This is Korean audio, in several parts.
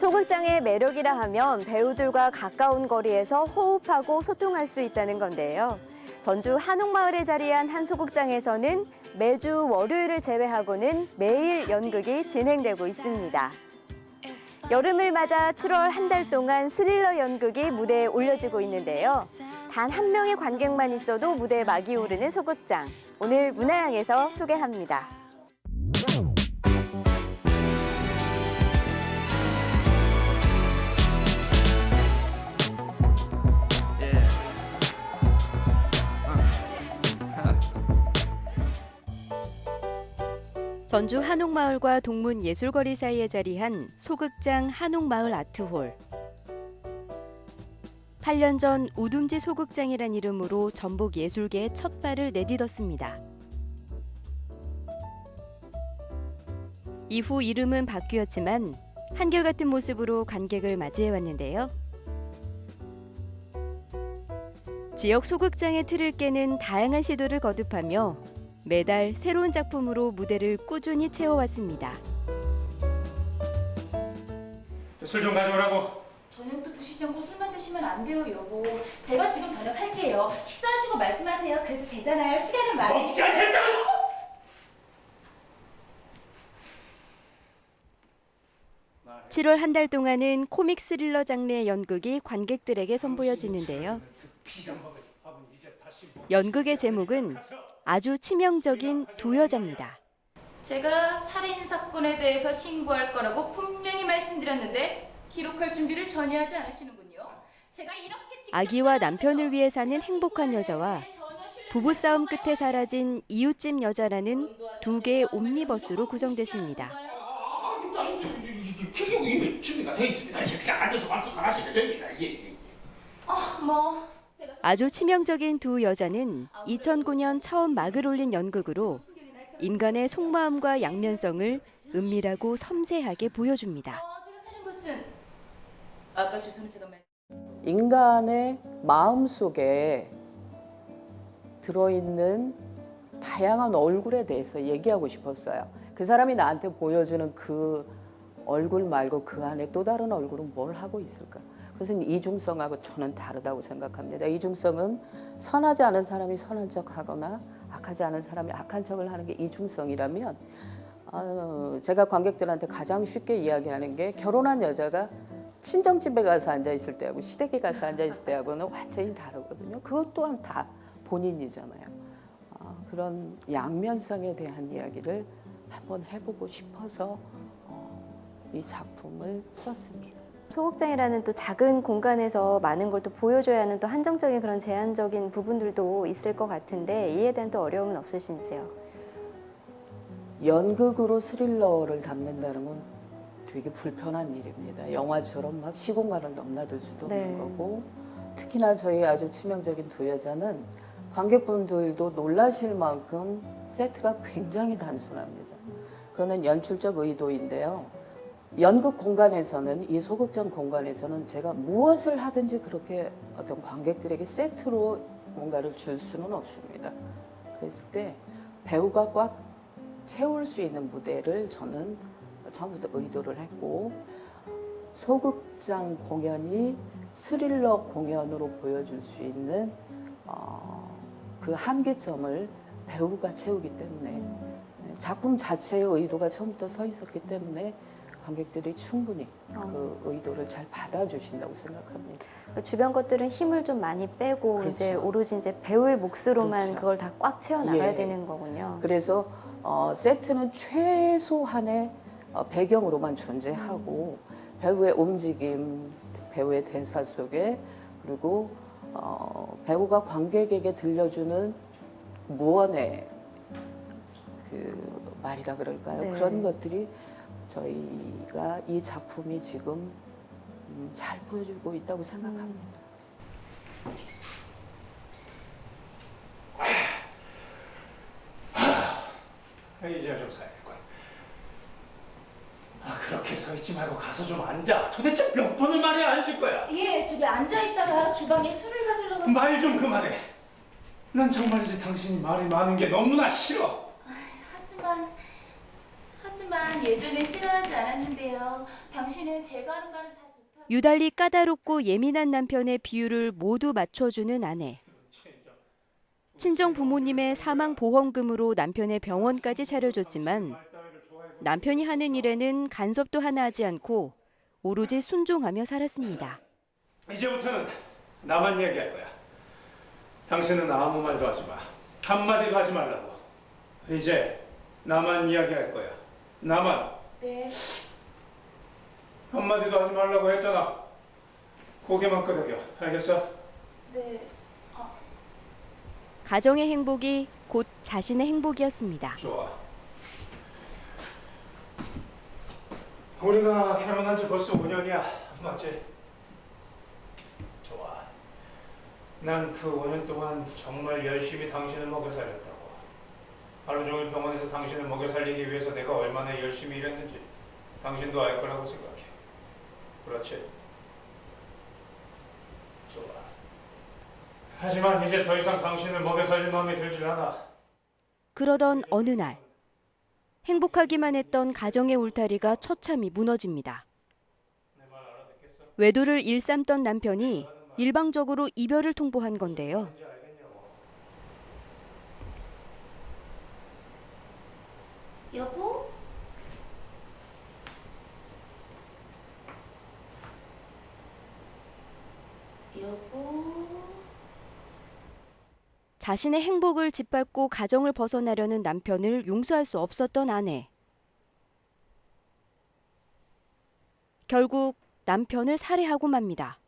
소극장의 매력이라 하면 배우들과 가까운 거리에서 호흡하고 소통할 수 있다는 건데요. 전주 한옥마을에 자리한 한 소극장에서는 매주 월요일을 제외하고는 매일 연극이 진행되고 있습니다. 여름을 맞아 7월 한 달 동안 스릴러 연극이 무대에 올려지고 있는데요. 단 한 명의 관객만 있어도 무대에 막이 오르는 소극장. 오늘 문화향에서 소개합니다. 전주 한옥마을과 동문예술거리 사이에 자리한 소극장 한옥마을 아트홀. 8년 전 우둠지 소극장이란 이름으로 전북 예술계에 첫 발을 내딛었습니다. 이후 이름은 바뀌었지만 한결같은 모습으로 관객을 맞이해왔는데요. 지역 소극장의 틀을 깨는 다양한 시도를 거듭하며 매달 새로운 작품으로 무대를 꾸준히 채워왔습니다. 술 좀 가져오라고. 저녁도 드시지 않고 술만 드시면 안 돼요, 여보. 제가 지금 저녁 할게요. 식사하시고 말씀하세요. 그래도 되잖아요. 시간은 많으니까. 먹지 않겠다! 7월 한 달 동안은 코믹 스릴러 장르의 연극이 관객들에게 선보여지는데요. 연극의 제목은 아주 치명적인 두 여자입니다. 제가 살인 사건에 대해서 신고할 거라고 분명히 말씀드렸는데 기록할 준비를 전혀 하지 않으시는군요. 제가 이렇게 아기와 남편을 위해 사는 행복한 여자와 부부싸움 끝에 사라진 이웃집 여자라는 두 개의 옴니버스로 구성됐습니다. 필요이 준비가 돼 있습니다. 그냥 앉아서 말씀만 하시면 됩니다. 예. 아주 치명적인 두 여자는 2009년 처음 막을 올린 연극으로 인간의 속마음과 양면성을 은밀하고 섬세하게 보여줍니다. 제가 사는 곳은 아까 주소는 제가 인간의 마음속에 들어있는 다양한 얼굴에 대해서 얘기하고 싶었어요. 그 사람이 나한테 보여주는 그 얼굴 말고 그 안에 또 다른 얼굴은 뭘 하고 있을까? 그것은 이중성하고 저는 다르다고 생각합니다. 이중성은 선하지 않은 사람이 선한 척하거나 악하지 않은 사람이 악한 척을 하는 게 이중성이라면 제가 관객들한테 가장 쉽게 이야기하는 게 결혼한 여자가 친정집에 가서 앉아있을 때하고 시댁에 가서 앉아있을 때하고는 완전히 다르거든요. 그것 또한 다 본인이잖아요. 그런 양면성에 대한 이야기를 한번 해보고 싶어서 이 작품을 썼습니다. 소극장이라는 또 작은 공간에서 많은 걸 또 보여줘야 하는 또 한정적인 그런 제한적인 부분들도 있을 것 같은데 이에 대한 또 어려움은 없으신지요? 연극으로 스릴러를 담는다는 건 되게 불편한 일입니다. 영화처럼 막 시공간을 넘나들 수도 없는 거고 특히나 저희 아주 치명적인 두 여자는 관객분들도 놀라실 만큼 세트가 굉장히 단순합니다. 그거는 연출적 의도인데요. 연극 공간에서는 이 소극장 공간에서는 제가 무엇을 하든지 그렇게 어떤 관객들에게 세트로 뭔가를 줄 수는 없습니다. 그랬을 때 배우가 꽉 채울 수 있는 무대를 저는 처음부터 의도를 했고 소극장 공연이 스릴러 공연으로 보여줄 수 있는 그 한계점을 배우가 채우기 때문에 작품 자체의 의도가 처음부터 서 있었기 때문에 관객들이 충분히 그 의도를 잘 받아주신다고 생각합니다. 주변 것들은 힘을 좀 많이 빼고 그렇죠. 이제 오로지 이제 배우의 몫으로만 그렇죠. 그걸 다 꽉 채워 나가야 예. 되는 거군요. 그래서 세트는 최소한의 배경으로만 존재하고 배우의 움직임, 배우의 대사 속에 그리고 배우가 관객에게 들려주는 무언의 그 말이라 그럴까요? 네. 그런 것들이 저희가 이 작품이 지금 잘 보여주고 있다고 생각합니다. 이제 좀 사야겠군. 그렇게 서 있지 말고 가서 좀 앉아. 도대체 몇 번을 말해야 앉을 거야? 예, 저기 앉아있다가 주방에 술을 가지려고. 말 좀 그만해. 난 정말이지 당신이 말이 많은 게 너무나 싫어. 하지만 예전에 싫어하지 않았는데요. 당신은 제가 하는 말은 다 좋다. 유달리 까다롭고 예민한 남편의 비율을 모두 맞춰주는 아내. 친정 부모님의 사망 보험금으로 남편의 병원까지 차려줬지만 남편이 하는 일에는 간섭도 하나 하지 않고 오로지 순종하며 살았습니다. 이제부터는 나만 얘기할 거야. 당신은 아무 말도 하지 마. 한마디도 하지 말라고. 이제 나만 이야기할 거야. 나만. 네. 한마디도 하지 말라고 했잖아. 고개만 끄덕여. 알겠어? 네. 가정의 행복이 곧 자신의 행복이었습니다. 좋아. 우리가 결혼한 지 벌써 5년이야. 맞지? 좋아. 난 그 5년 동안 정말 열심히 당신을 먹여 살렸다고. 하루 종일 병원에서 당신을 먹여 살리기 위해서 내가 얼마나 열심히 일했는지 당신도 알 거라고 생각해. 그렇지? 좋아. 하지만 이제 더 이상 당신을 먹여 살릴 마음이 들질 않아. 그러던 어느 날 행복하기만 했던 가정의 울타리가 처참히 무너집니다. 내 말 알아듣겠어? 외도를 일삼던 남편이 일방적으로 이별을 통보한 건데요. 뭔지 알겠냐고. 여보? 여보? 자신의 행복을 짓밟고 가정을 벗어나려는 남편을 용서할 수 없었던 아내. 결국 남편을 살해하고 맙니다.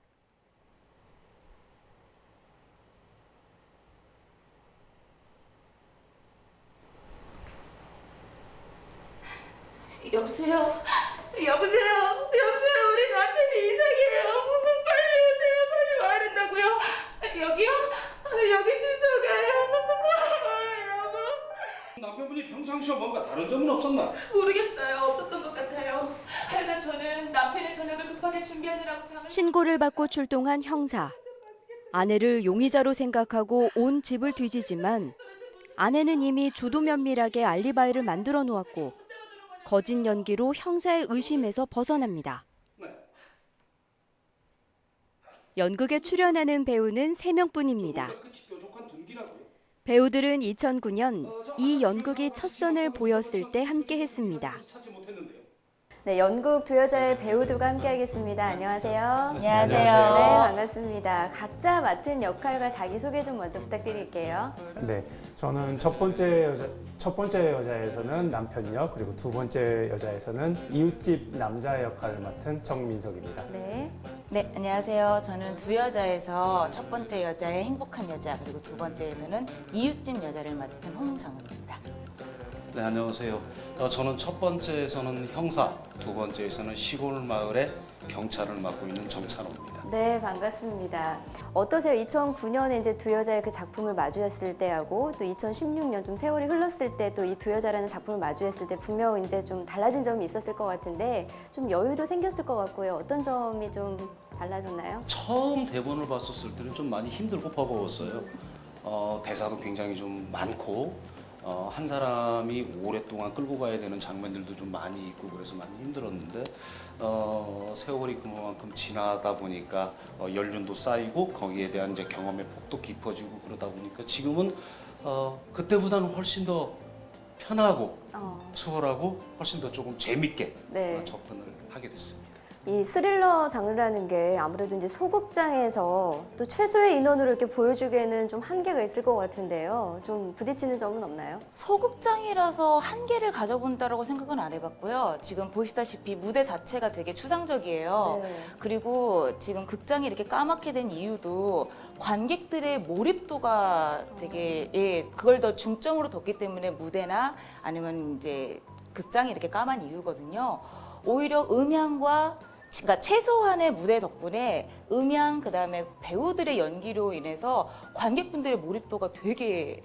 여보세요? 여보세요? 여보세요? 우리 남편이 이상해요. 빨리 오세요. 빨리 와야 된다고요. 여기요? 여기 주소가요. 여보. 남편분이 평상시와 뭔가 다른 점은 없었나? 모르겠어요. 없었던 것 같아요. 하여간 저는 남편의 저녁을 급하게 준비하느라고 잠을 신고를 받고 출동한 형사. 아내를 용의자로 생각하고 온 집을 뒤지지만 아내는 이미 주도면밀하게 알리바이를 만들어 놓았고 거짓 연기로 형사의 의심에서 벗어납니다. 연극에 출연하는 배우는 3명뿐입니다. 끝이 뾰족한 둔기라고요? 배우들은 2009년 이 연극이 첫 선을 보였을 때 함께 했습니다. 찾지 못했는데요. 네, 연극 두 여자의 배우들과 함께하겠습니다. 안녕하세요. 안녕하세요. 네, 반갑습니다. 각자 맡은 역할과 자기소개 좀 먼저 부탁드릴게요. 네, 저는 첫 번째 여자에서는 남편 역, 그리고 두 번째 여자에서는 이웃집 남자 역할을 맡은 정민석입니다. 네. 네, 안녕하세요. 저는 두 여자에서 첫 번째 여자의 행복한 여자, 그리고 두 번째에서는 이웃집 여자를 맡은 홍정은입니다. 네, 안녕하세요. 저는 첫 번째에서는 형사, 두 번째에서는 시골 마을의 경찰을 맡고 있는 정찬호입니다. 네, 반갑습니다. 어떠세요? 2009년에 이제 두 여자의 그 작품을 마주했을 때하고 또 2016년 좀 세월이 흘렀을 때 또 이 두 여자라는 작품을 마주했을 때 분명 이제 좀 달라진 점이 있었을 것 같은데 좀 여유도 생겼을 것 같고요. 어떤 점이 좀 달라졌나요? 처음 대본을 봤었을 때는 좀 많이 힘들고 버거웠어요. 대사도 굉장히 좀 많고 한 사람이 오랫동안 끌고 가야 되는 장면들도 좀 많이 있고 그래서 많이 힘들었는데 세월이 그만큼 지나다 보니까 연륜도 쌓이고 거기에 대한 이제 경험의 폭도 깊어지고 그러다 보니까 지금은 그때보다는 훨씬 더 편하고 수월하고 훨씬 더 조금 재밌게 네. 접근을 하게 됐습니다. 이 스릴러 장르라는 게 아무래도 이제 소극장에서 또 최소의 인원으로 이렇게 보여주기에는 좀 한계가 있을 것 같은데요. 좀 부딪히는 점은 없나요? 소극장이라서 한계를 가져본다라고 생각은 안 해봤고요. 지금 보시다시피 무대 자체가 되게 추상적이에요. 네. 그리고 지금 극장이 이렇게 까맣게 된 이유도 관객들의 몰입도가 되게 그걸 더 중점으로 뒀기 때문에 무대나 아니면 이제 극장이 이렇게 까만 이유거든요. 오히려 음향과 그러니까 최소한의 무대 덕분에 음향 그다음에 배우들의 연기로 인해서 관객분들의 몰입도가 되게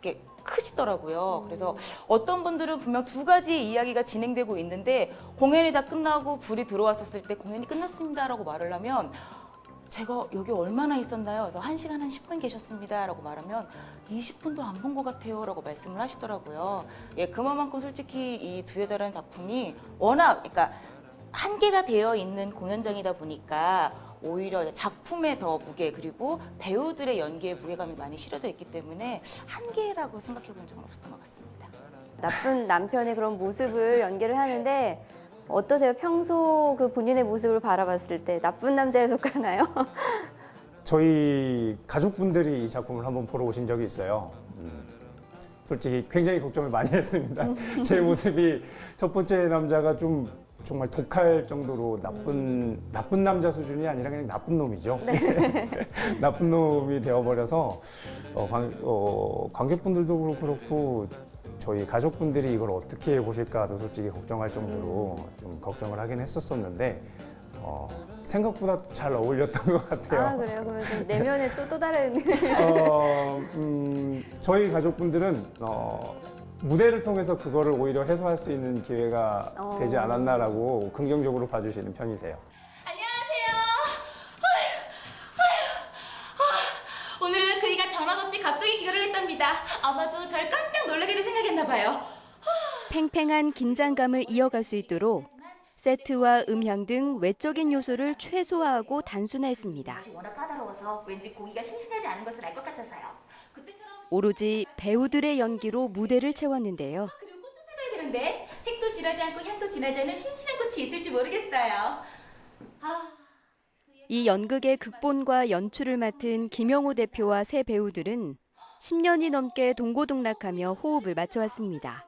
이렇게 크시더라고요. 그래서 어떤 분들은 분명 두 가지 이야기가 진행되고 있는데 공연이 다 끝나고 불이 들어왔었을 때 공연이 끝났습니다라고 말을 하면 제가 여기 얼마나 있었나요? 그래서 1시간 한 10분 계셨습니다 라고 말하면 20분도 안 본 것 같아요 라고 말씀을 하시더라고요. 예, 그만큼 솔직히 이 두 여자라는 작품이 워낙 그러니까 한계가 되어 있는 공연장이다 보니까 오히려 작품에 더 무게 그리고 배우들의 연기에 무게감이 많이 실어져 있기 때문에 한계라고 생각해 본 적은 없었던 것 같습니다. 나쁜 남편의 그런 모습을 연기를 하는데 어떠세요? 평소 그 본인의 모습을 바라봤을 때 나쁜 남자에 속하나요? 저희 가족분들이 이 작품을 한번 보러 오신 적이 있어요. 솔직히 굉장히 걱정을 많이 했습니다. 제 모습이 첫 번째 남자가 좀 정말 독할 정도로 나쁜 남자 수준이 아니라 그냥 나쁜 놈이죠. 나쁜 놈이 되어버려서 관객분들도 그렇고 저희 가족분들이 이걸 어떻게 보실까도 솔직히 걱정할 정도로 좀 걱정을 하긴 했었었는데 생각보다 잘 어울렸던 것 같아요. 아 그래요? 그러면 좀 내면에 또 다른 저희 가족분들은 무대를 통해서 그거를 오히려 해소할 수 있는 기회가 되지 않았나라고 긍정적으로 봐주시는 편이세요. 오늘은 그이가 전화 없이 갑자기 귀가를 했답니다. 아마도 절 깜짝 놀라게 될 생각했나 봐요. 팽팽한 긴장감을 이어갈 수 있도록 세트와 음향 등 외적인 요소를 최소화하고 단순화했습니다. 맛이 워낙 까다로워서 왠지 고기가 싱싱하지 않은 것을 알 것 같아서요. 그때처럼 오로지 배우들의 연기로 무대를 채웠는데요. 그리고 꽃도 사가야 되는데 색도 진하지 않고 향도 진하지 않은 싱싱한 꽃이 있을지 모르겠어요. 이 연극의 극본과 연출을 맡은 김영호 대표와 새 배우들은 10년이 넘게 동고동락하며 호흡을 맞춰왔습니다.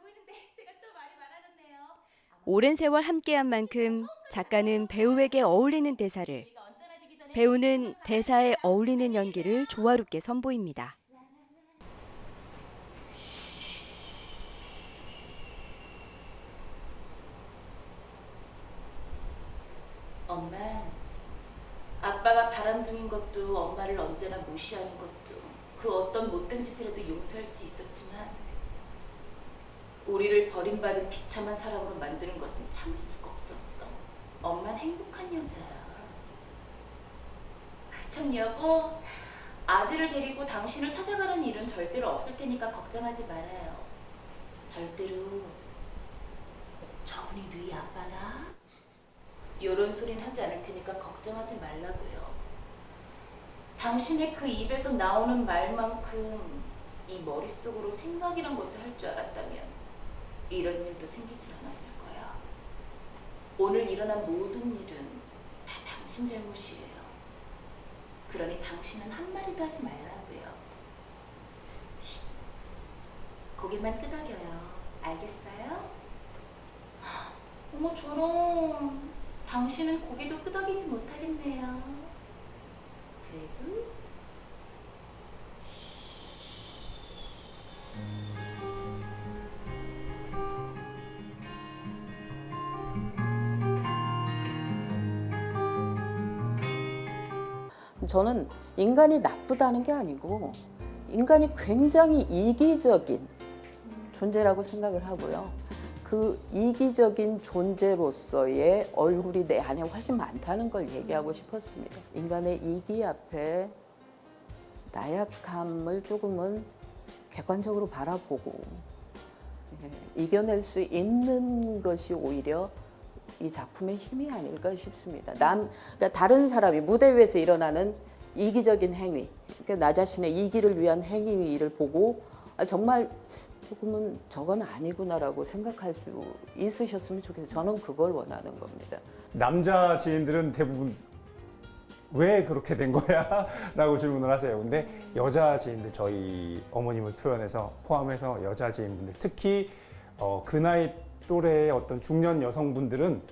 오랜 세월 함께한 만큼 작가는 배우에게 어울리는 대사를, 배우는 대사에 어울리는 연기를 조화롭게 선보입니다. 엄마, 아빠가 바람둥인 것도 엄마를 언제나 무시하는 것도 그 어떤 못된 짓을 해도 용서할 수 있었지만 우리를 버림받은 비참한 사람으로 만드는 것은 참을 수가 없었어. 엄마는 행복한 여자야. 참 여보, 아지를 데리고 당신을 찾아가는 일은 절대로 없을 테니까 걱정하지 말아요. 절대로 저분이 너희 아빠다? 요런 소린 하지 않을 테니까 걱정하지 말라고요. 당신의 그 입에서 나오는 말만큼 이 머릿속으로 생각이란 것을 할 줄 알았다면 이런 일도 생기질 않았을 거야. 오늘 일어난 모든 일은 다 당신 잘못이에요. 그러니 당신은 한마디도 하지 말라고요. 쉿. 고개만 끄덕여요. 알겠어요? 어머 저런. 당신은 고개도 끄덕이지 못하겠네요. 그래도 저는 인간이 나쁘다는 게 아니고 인간이 굉장히 이기적인 존재라고 생각을 하고요. 그 이기적인 존재로서의 얼굴이 내 안에 훨씬 많다는 걸 얘기하고 싶었습니다. 인간의 이기 앞에 나약함을 조금은 객관적으로 바라보고 이겨낼 수 있는 것이 오히려 이 작품의 힘이 아닐까 싶습니다. 그러니까 다른 사람이 무대 위에서 일어나는 이기적인 행위, 그러니까 나 자신의 이기를 위한 행위를 보고 정말 조금은 저건 아니구나라고 생각할 수 있으셨으면 좋겠어요. 저는 그걸 원하는 겁니다. 남자 지인들은 대부분 왜 그렇게 된 거야? 라고 질문을 하세요. 근데 여자 지인들, 저희 어머님을 포함해서 여자 지인분들, 특히 그 나이 또래의 어떤 중년 여성분들은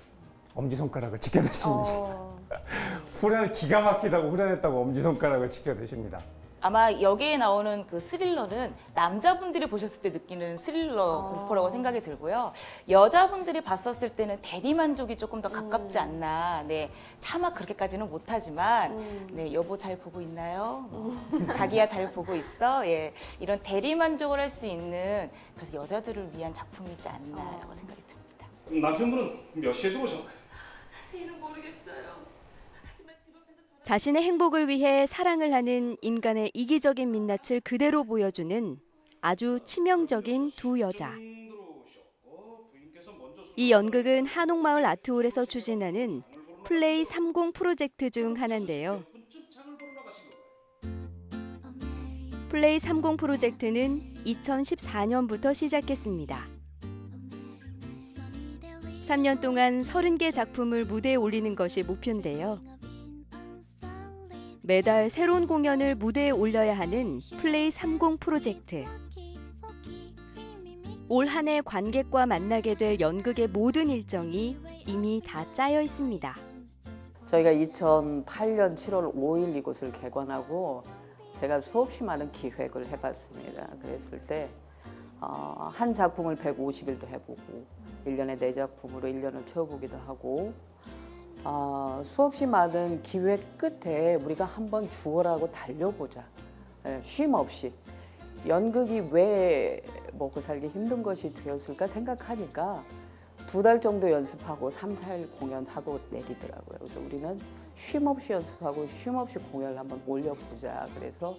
엄지손가락을 지켜드십니다. 기가 막히다고 후련했다고 엄지손가락을 지켜드십니다. 아마 여기에 나오는 그 스릴러는 남자분들이 보셨을 때 느끼는 스릴러 공포라고 생각이 들고요. 여자분들이 봤었을 때는 대리만족이 조금 더 가깝지 않나. 네, 차마 그렇게까지는 못하지만, 네, 여보 잘 보고 있나요? 자기야 잘 보고 있어? 예, 이런 대리만족을 할 수 있는 그래서 여자들을 위한 작품이지 않나라고 생각이 듭니다. 남편분은 몇 시에 들어오셨나요? 자세히는 모르겠어요. 하지만 집 앞에서 자신의 행복을 위해 사랑을 하는 인간의 이기적인 민낯을 그대로 보여주는 아주 치명적인 두 여자. 이 연극은 한옥마을 아트홀에서 추진하는 플레이 30 프로젝트 중 하나인데요. 플레이 30 프로젝트는 2014년부터 시작했습니다. 3년 동안 30개 작품을 무대에 올리는 것이 목표인데요. 매달 새로운 공연을 무대에 올려야 하는 플레이 30 프로젝트. 올 한 해 관객과 만나게 될 연극의 모든 일정이 이미 다 짜여 있습니다. 저희가 2008년 7월 5일 이곳을 개관하고 제가 수없이 많은 기획을 해봤습니다. 그랬을 때 한 작품을 150일도 해보고 1년에 4작품으로 1년을 채워보기도 하고 수없이 많은 기획 끝에 우리가 한번 주어라고 달려보자. 쉼 없이. 연극이 왜 먹고 살기 힘든 것이 되었을까 생각하니까 2달 정도 연습하고 3, 4일 공연하고 내리더라고요. 그래서 우리는 쉼 없이 연습하고 쉼 없이 공연을 한번 올려보자. 그래서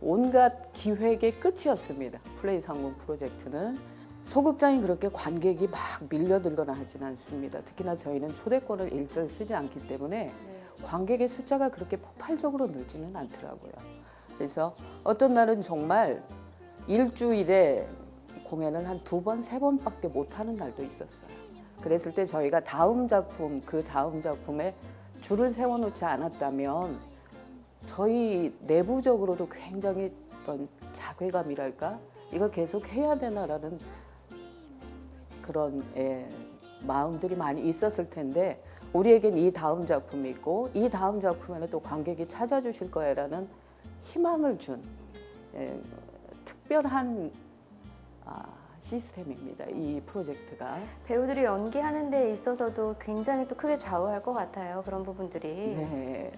온갖 기획의 끝이었습니다. 플레이 30 프로젝트는 소극장이 그렇게 관객이 막 밀려들거나 하지는 않습니다. 특히나 저희는 초대권을 일절 쓰지 않기 때문에 관객의 숫자가 그렇게 폭발적으로 늘지는 않더라고요. 그래서 어떤 날은 정말 일주일에 공연을 한 2번, 3번밖에 못하는 날도 있었어요. 그랬을 때 저희가 다음 작품, 그 다음 작품에 줄을 세워놓지 않았다면 저희 내부적으로도 굉장히 어떤 자괴감이랄까? 이걸 계속 해야 되나라는 그런 마음들이 많이 있었을 텐데 우리에겐 이 다음 작품이 있고 이 다음 작품에는 또 관객이 찾아주실 거야라는 희망을 준 특별한 시스템입니다. 이 프로젝트가. 배우들이 연기하는 데 있어서도 굉장히 또 크게 좌우할 것 같아요. 그런 부분들이. 네.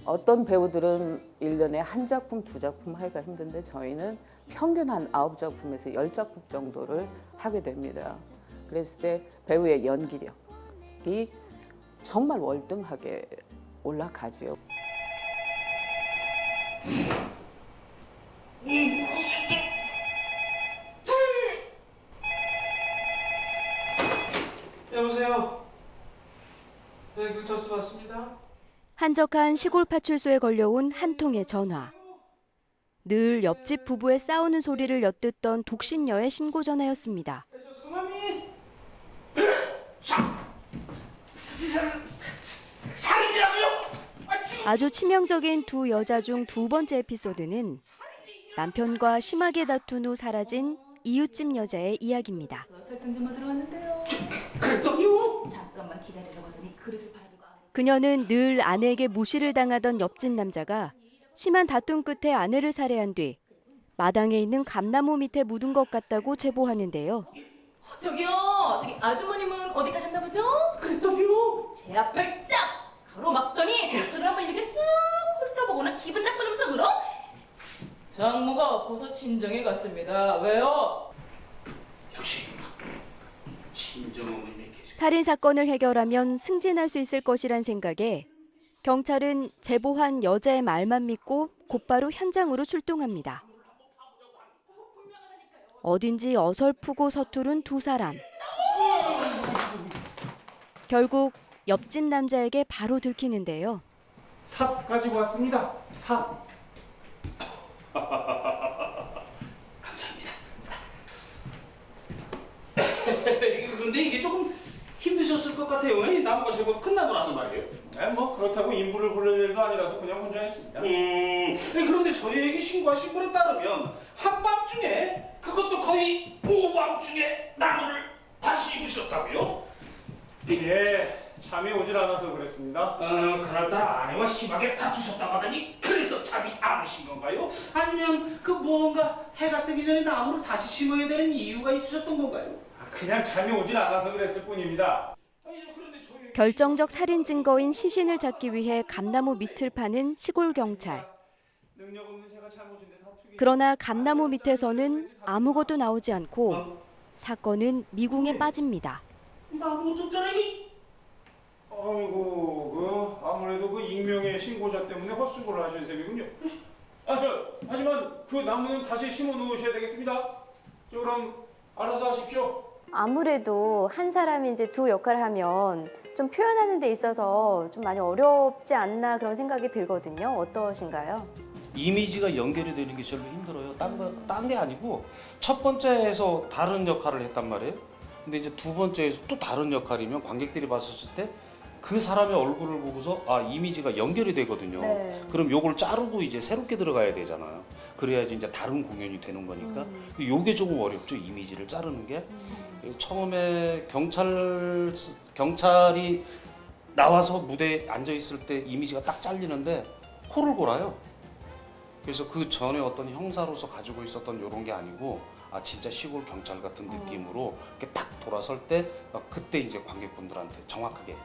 어떤 배우들은 1년에 한 작품, 2작품 하기가 힘든데 저희는 평균 한 9작품에서 10작품 정도를 하게 됩니다. 그랬을 때 배우의 연기력이 정말 월등하게 올라가죠. 여보세요. 네, 경찰서 왔습니다. 한적한 시골 파출소에 걸려온 한 통의 전화. 늘 옆집 부부의 싸우는 소리를 엿듣던 독신녀의 신고 전화였습니다. 성함이 살인이라고요? 아주 치명적인 두 여자 중 2번째 에피소드는 남편과 심하게 다툰 후 사라진 이웃집 여자의 이야기입니다. 설탕 들어왔는데요. 그랬더니요? 잠깐만 기다리라고 하더니 그릇을 팔아주고 그녀는 늘 아내에게 무시를 당하던 옆집 남자가 심한 다툼 끝에 아내를 살해한 뒤 마당에 있는 감나무 밑에 묻은 것 같다고 제보하는데요. 저기 아주머님은 어디 가셨나 보죠? 그랬더니요? 제 앞을 딱 가로막더니 저를 한번 이렇게 쓱 훑어보고는 기분 나쁜 음성으로 장모가 벌써 친정에 갔습니다. 왜요? 역시 친정 어머님이 계시. 살인 사건을 해결하면 승진할 수 있을 것이란 생각에 경찰은 제보한 여자의 말만 믿고 곧바로 현장으로 출동합니다. 어딘지 어설프고 서투른 두 사람. 결국 옆집 남자에게 바로 들키는데요. 삽 가지고 왔습니다. 삽. 감사합니다. 그런데 이게 조금 힘드셨을 것 같아요. 나무가 제법 큰 나무라서 말이에요. 뭐 그렇다고 인부를 부를 일도 아니라서 그냥 혼자 했습니다. 그런데 저희에게 신고하신 분에 따르면 한밤중에 그것도 거의 오밤중에 나무를 다시 입으셨다고요? 예, 잠이 오질 않아서 그랬습니다. 그날따라 아내와 심하게 다투셨다고 하더니 그래서 잠이 안 오신 건가요? 아니면 그 뭔가 해가 뜨기 전에 나무를 다시 심어야 되는 이유가 있으셨던 건가요? 그냥 잠이 오질 않아서 그랬을 뿐입니다. 결정적 살인 증거인 시신을 찾기 위해 감나무 밑을 파는 시골 경찰. 능력 없는 제가 잘못인데 다투기. 그러나 감나무 밑에서는 아무것도 나오지 않고 사건은 미궁에 빠집니다. 나무 뚝자래기? 아이고, 신고자 때문에 헛수고를 하신 셈이군요. 하지만 그 나무는 다시 심어 놓으셔야 되겠습니다. 그럼 알아서 하십시오. 아무래도 한 사람이 이제 두 역할을 하면 좀 표현하는 데 있어서 좀 많이 어렵지 않나 그런 생각이 들거든요. 어떠신가요? 이미지가 연결이 되는 게 별로 힘들어요. 딴 게 아니고 첫 번째에서 다른 역할을 했단 말이에요. 근데 이제 두 번째에서 또 다른 역할이면 관객들이 봤을 때 그 사람의 얼굴을 보고서 이미지가 연결이 되거든요. 네. 그럼 요걸 자르고 이제 새롭게 들어가야 되잖아요. 그래야지 이제 다른 공연이 되는 거니까. 요게 조금 어렵죠. 이미지를 자르는 게. 처음에 경찰이 나와서 무대에 앉아 있을 때 이미지가 딱 잘리는데 코를 골아요. 그래서 그 전에 어떤 형사로서 가지고 있었던 이런 게 아니고 진짜 시골 경찰 같은 느낌으로 이렇게 딱 돌아설 때 그때 이제 관객분들한테 정확하게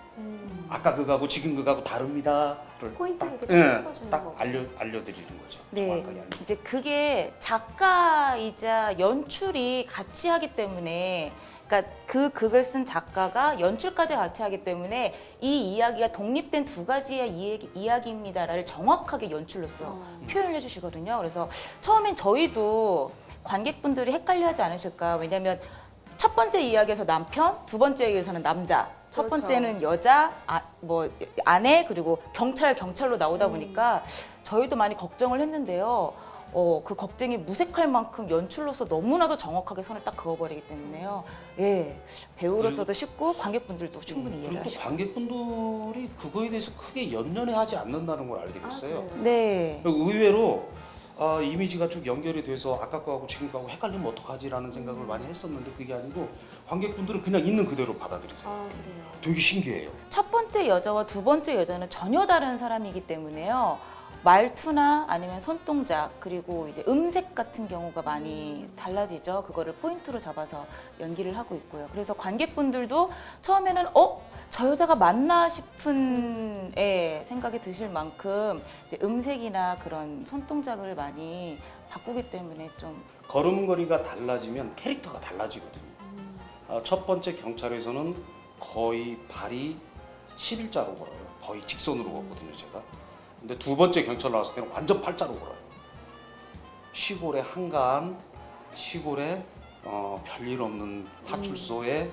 아까 그거하고 지금 그거하고 다릅니다를 포인트를 딱, 이렇게 짚어주는 딱 거고. 알려드리는 거죠. 네, 정확하게 이제 그게 작가이자 연출이 같이 하기 때문에, 그러니까 그 극을 쓴 작가가 연출까지 같이 하기 때문에 이 이야기가 독립된 두 가지의 이야기입니다를 정확하게 연출로서 표현을 해주시거든요. 그래서 처음엔 저희도 관객분들이 헷갈려하지 않으실까. 왜냐하면 첫 번째 이야기에서 남편, 두 번째 이야기에서는 남자, 첫 그렇죠. 번째는 여자, 아내, 그리고 경찰로 나오다 보니까 저희도 많이 걱정을 했는데요. 그 걱정이 무색할 만큼 연출로서 너무나도 정확하게 선을 딱 그어버리기 때문에요. 예, 배우로서도 쉽고 관객분들도 충분히 이해를 그리고 또 하시고. 관객분들이 그거에 대해서 크게 연연해하지 않는다는 걸 알게 됐어요. 네. 의외로 이미지가 쭉 연결이 돼서 아까 거하고 지금 거하고 헷갈리면 어떡하지라는 생각을 많이 했었는데 그게 아니고 관객분들은 그냥 있는 그대로 받아들이세요. 되게 신기해요. 첫 번째 여자와 두 번째 여자는 전혀 다른 사람이기 때문에요. 말투나 아니면 손동작, 그리고 이제 음색 같은 경우가 많이 달라지죠. 그거를 포인트로 잡아서 연기를 하고 있고요. 그래서 관객분들도 처음에는 저 여자가 맞나 싶은 생각이 드실 만큼 이제 음색이나 그런 손동작을 많이 바꾸기 때문에 좀 걸음걸이가 달라지면 캐릭터가 달라지거든요. 첫 번째 경찰에서는 거의 발이 11자로 걸어요. 거의 직선으로 걷거든요, 제가. 근데 두 번째 경찰 나왔을 때는 완전 팔자로 걸어요. 시골의 한가한, 시골에 별일 없는 파출소에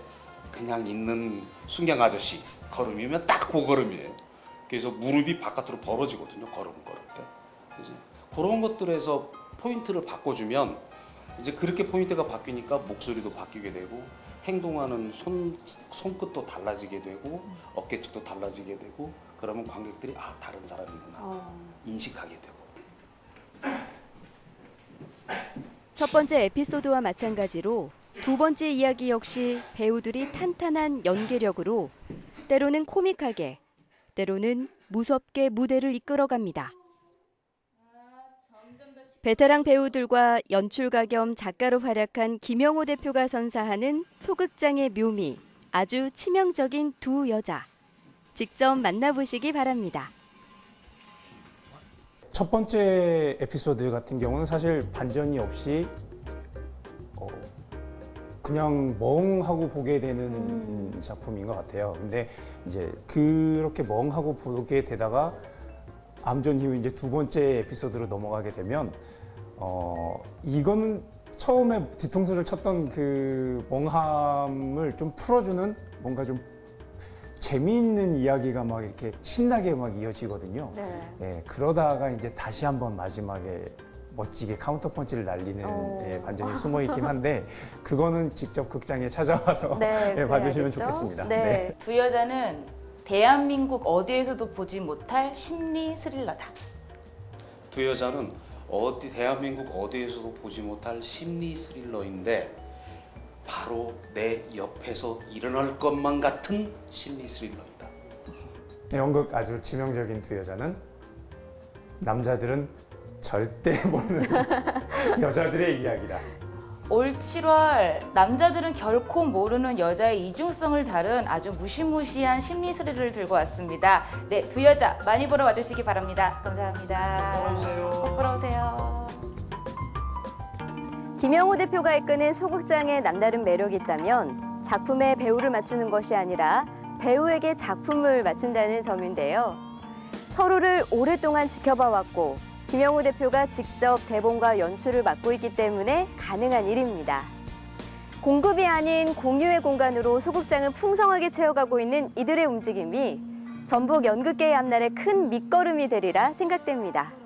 그냥 있는 순경 아저씨 걸음이면 딱 그 걸음이에요. 그래서 무릎이 바깥으로 벌어지거든요, 걸을 때. 그래서 그런 것들에서 포인트를 바꿔주면 이제 그렇게 포인트가 바뀌니까 목소리도 바뀌게 되고 행동하는 손끝도 달라지게 되고 어깨축도 달라지게 되고 그러면 관객들이 다른 사람이구나 인식하게 되고. 첫 번째 에피소드와 마찬가지로 두 번째 이야기 역시 배우들이 탄탄한 연기력으로 때로는 코믹하게, 때로는 무섭게 무대를 이끌어갑니다. 베테랑 배우들과 연출가 겸 작가로 활약한 김영호 대표가 선사하는 소극장의 묘미, 아주 치명적인 두 여자. 직접 만나보시기 바랍니다. 첫 번째 에피소드 같은 경우는 사실 반전이 없이 그냥 멍하고 보게 되는 작품인 것 같아요. 근데 이제 그렇게 멍하고 보게 되다가 암전 이후 이제 두 번째 에피소드로 넘어가게 되면 이거는 처음에 뒤통수를 쳤던 그 멍함을 좀 풀어주는 뭔가 좀 재미있는 이야기가 막 이렇게 신나게 막 이어지거든요. 네. 예, 그러다가 이제 다시 한번 마지막에 멋지게 카운터 펀치를 날리는 반전이 숨어 있긴 한데 그거는 직접 극장에 찾아와서 네, 봐주시면 그래야겠죠? 좋겠습니다. 네. 두 여자는 대한민국 어디에서도 보지 못할 심리 스릴러다. 두 여자는 대한민국 어디에서도 보지 못할 심리 스릴러인데 바로 내 옆에서 일어날 것만 같은 심리 스릴러이다. 연극 아주 치명적인 두 여자는 남자들은 절대 모르는 여자들의 이야기다. 올 7월 남자들은 결코 모르는 여자의 이중성을 다룬 아주 무시무시한 심리 스릴러를 들고 왔습니다. 네, 두 여자 많이 보러 와주시기 바랍니다. 감사합니다. 꼭 보러 오세요. 김영호 대표가 이끄는 소극장에 남다른 매력이 있다면 작품에 배우를 맞추는 것이 아니라 배우에게 작품을 맞춘다는 점인데요. 서로를 오랫동안 지켜봐 왔고 김영우 대표가 직접 대본과 연출을 맡고 있기 때문에 가능한 일입니다. 공급이 아닌 공유의 공간으로 소극장을 풍성하게 채워가고 있는 이들의 움직임이 전북 연극계의 앞날에 큰 밑거름이 되리라 생각됩니다.